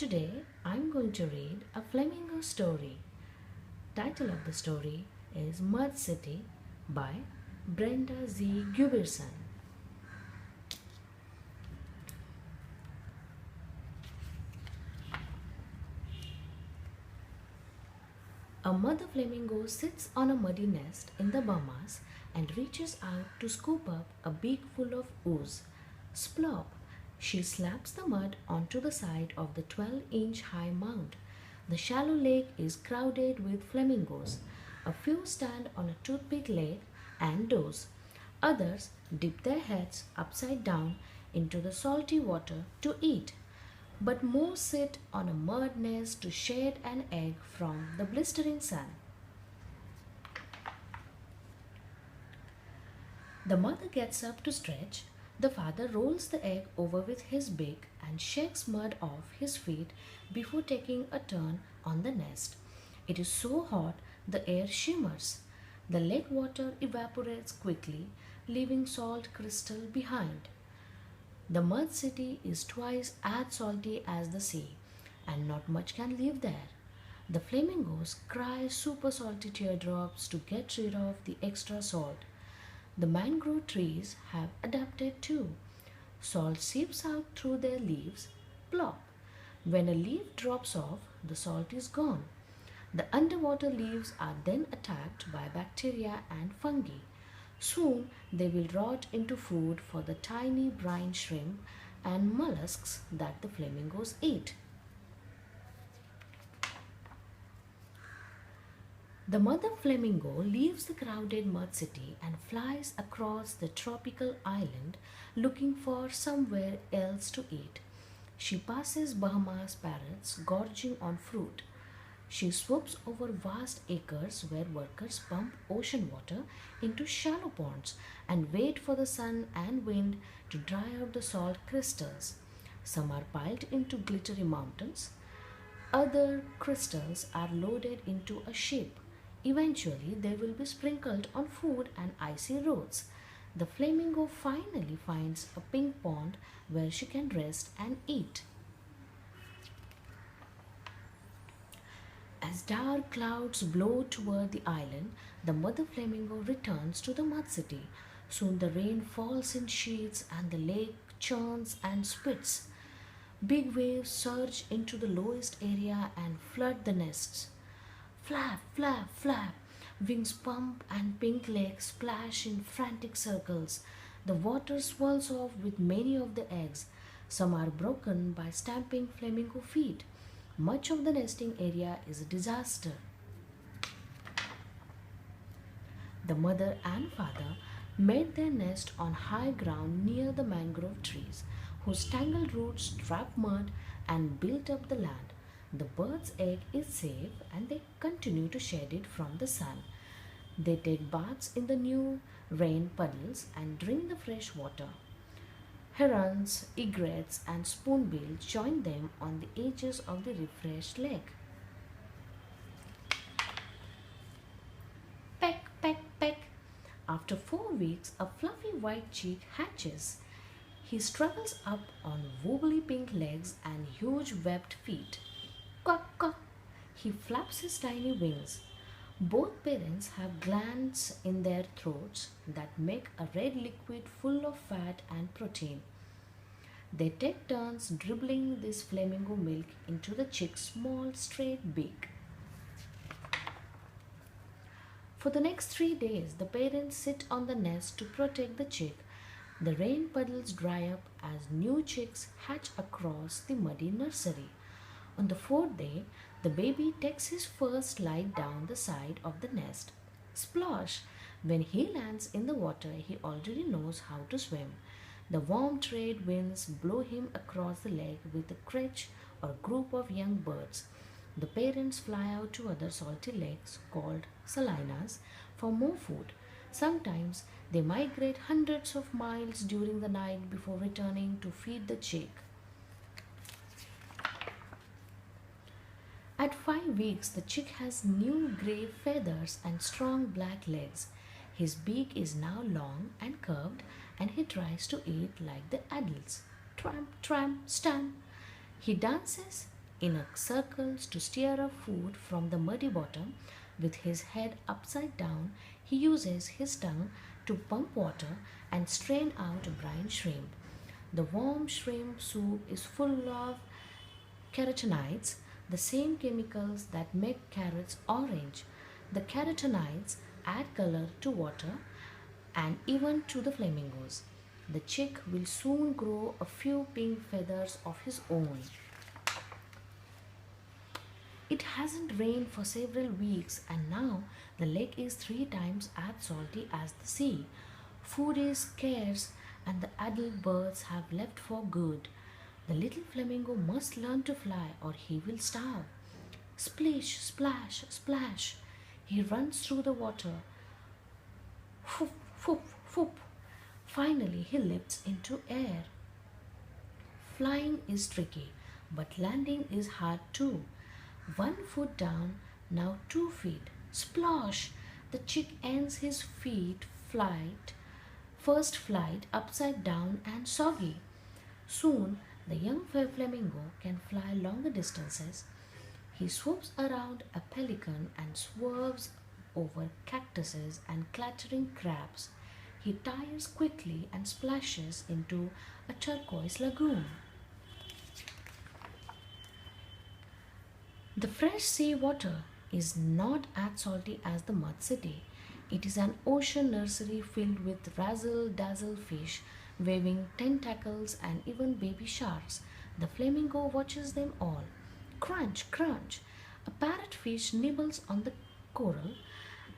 Today I'm going to read a flamingo story. Title of the story is Mud City by Brenda Z. Guberson. A mother flamingo sits on a muddy nest in the Bahamas and reaches out to scoop up a beak full of ooze. Splop! She slaps the mud onto the side of the 12-inch high mound. The shallow lake is crowded with flamingos. A few stand on a toothpick leg and doze. Others dip their heads upside down into the salty water to eat. But most sit on a mud nest to shade an egg from the blistering sun. The mother gets up to stretch. The father rolls the egg over with his beak and shakes mud off his feet before taking a turn on the nest. It is so hot the air shimmers. The lake water evaporates quickly, leaving salt crystal behind. The mud city is twice as salty as the sea, and not much can live there. The flamingos cry super salty teardrops to get rid of the extra salt. The mangrove trees have adapted too. Salt seeps out through their leaves. Plop! When a leaf drops off, the salt is gone. The underwater leaves are then attacked by bacteria and fungi. Soon they will rot into food for the tiny brine shrimp and mollusks that the flamingos eat. The mother flamingo leaves the crowded mud city and flies across the tropical island looking for somewhere else to eat. She passes Bahamas parrots gorging on fruit. She swoops over vast acres where workers pump ocean water into shallow ponds and wait for the sun and wind to dry out the salt crystals. Some are piled into glittery mountains. Other crystals are loaded into a ship. Eventually, they will be sprinkled on food and icy roads. The flamingo finally finds a pink pond where she can rest and eat. As dark clouds blow toward the island, the mother flamingo returns to the mud city. Soon the rain falls in sheets and the lake churns and spits. Big waves surge into the lowest area and flood the nests. Flap, flap, flap. Wings pump and pink legs splash in frantic circles. The water swirls off with many of the eggs. Some are broken by stamping flamingo feet. Much of the nesting area is a disaster. The mother and father made their nest on high ground near the mangrove trees, whose tangled roots trap mud and built up the land. The bird's egg is safe and they continue to shade it from the sun. They take baths in the new rain puddles and drink the fresh water. Herons, egrets, and spoonbills join them on the edges of the refreshed lake. Peck, peck, peck. After 4 weeks, a fluffy white chick hatches. He struggles up on wobbly pink legs and huge webbed feet. Cock, cock. He flaps his tiny wings. Both parents have glands in their throats that make a red liquid full of fat and protein. They take turns dribbling this flamingo milk into the chick's small straight beak. For the next 3 days, the parents sit on the nest to protect the chick. The rain puddles dry up as new chicks hatch across the muddy nursery. On the fourth day, the baby takes his first slide down the side of the nest. Splosh! When he lands in the water, he already knows how to swim. The warm trade winds blow him across the lake with a cretch or group of young birds. The parents fly out to other salty lakes called salinas for more food. Sometimes they migrate hundreds of miles during the night before returning to feed the chick. At 5 weeks, the chick has new gray feathers and strong black legs. His beak is now long and curved, and he tries to eat like the adults. Tramp, tramp, stamp. He dances in a circles to steer up food from the muddy bottom. With his head upside down, he uses his tongue to pump water and strain out brine shrimp. The warm shrimp soup is full of carotenoids, the same chemicals that make carrots orange. The carotenoids add color to water and even to the flamingos. The chick will soon grow a few pink feathers of his own. It hasn't rained for several weeks, and now the lake is 3 times as salty as the sea. Food is scarce, and the adult birds have left for good. The little flamingo must learn to fly or he will starve. Splish, splash, splash. He runs through the water. Foop, foop, foop. Finally, he lifts into air. Flying is tricky, but landing is hard too. 1 foot down, now 2 feet. Splosh! The chick ends his first flight upside down and soggy. Soon, the young flamingo can fly longer distances. He swoops around a pelican and swerves over cactuses and clattering crabs. He tires quickly and splashes into a turquoise lagoon. The fresh sea water is not as salty as the mud city. It is an ocean nursery filled with razzle dazzle fish, waving tentacles, and even baby sharks. The flamingo watches them all. Crunch, crunch. A parrotfish nibbles on the coral.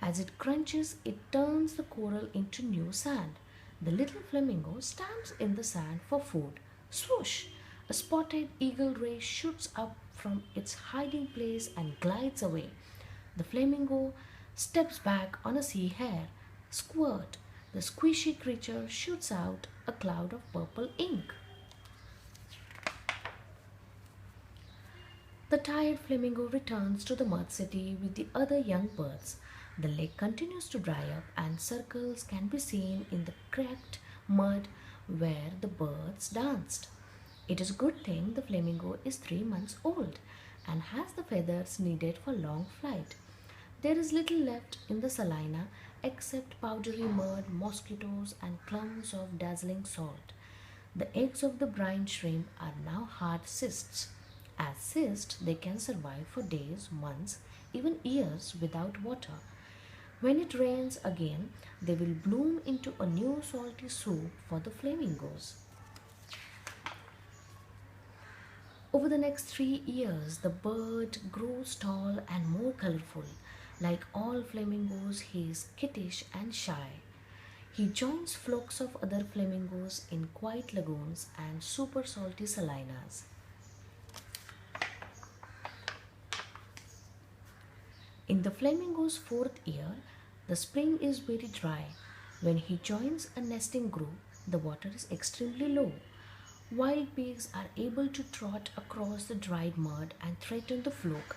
As it crunches, it turns the coral into new sand. The little flamingo stamps in the sand for food. Swoosh! A spotted eagle ray shoots up from its hiding place and glides away. The flamingo steps back on a sea hare. Squirt! The squishy creature shoots out a cloud of purple ink. The tired flamingo returns to the mud city with the other young birds. The lake continues to dry up, and circles can be seen in the cracked mud where the birds danced. It is a good thing the flamingo is 3 months old and has the feathers needed for long flight. There is little left in the salina except powdery mud, mosquitoes, and clumps of dazzling salt. The eggs of the brine shrimp are now hard cysts. As cysts, they can survive for days, months, even years without water. When it rains again, they will bloom into a new salty soup for the flamingos. Over the next 3 years, the bird grows tall and more colorful. Like all flamingos, he is kittish and shy. He joins flocks of other flamingos in quiet lagoons and super salty salinas. In the flamingo's 4th year, the spring is very dry. When he joins a nesting group, the water is extremely low. Wild pigs are able to trot across the dried mud and threaten the flock.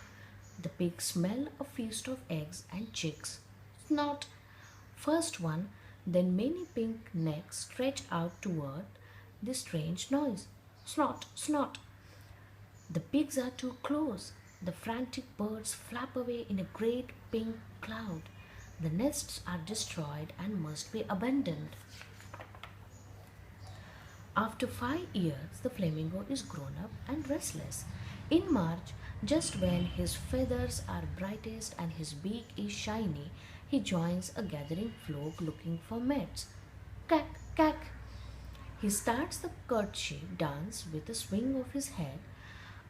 The pigs smell a feast of eggs and chicks. Snort! First one, then many pink necks stretch out toward this strange noise. Snort! Snort! The pigs are too close. The frantic birds flap away in a great pink cloud. The nests are destroyed and must be abandoned. After 5 years, the flamingo is grown up and restless. In March, just when his feathers are brightest and his beak is shiny, he joins a gathering flock looking for mates. Cack, cack! He starts the courtship dance with a swing of his head.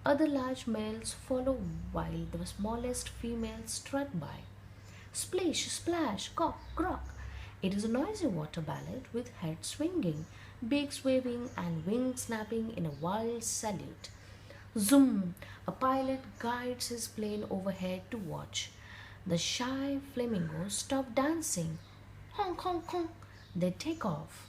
Other large males follow while the smallest females strut by. Splish, splash, cock, croak. It is a noisy water ballad with head swinging, beaks waving, and wings snapping in a wild salute. Zoom! A pilot guides his plane overhead to watch. The shy flamingos stop dancing. Honk, honk, honk. They take off.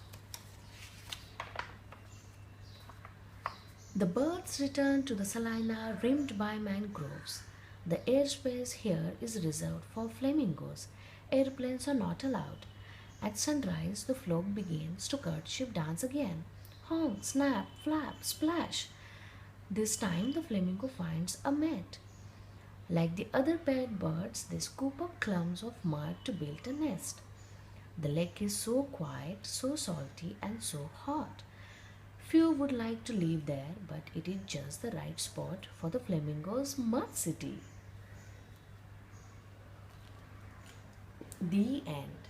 The birds return to the salina rimmed by mangroves. The airspace here is reserved for flamingos. Airplanes are not allowed. At sunrise, the flock begins to courtship dance again. Honk, snap, flap, splash. This time the flamingo finds a mat. Like the other paired birds, they scoop up clumps of mud to build a nest. The lake is so quiet, so salty, and so hot. Few would like to live there, but it is just the right spot for the flamingo's mud city. The end.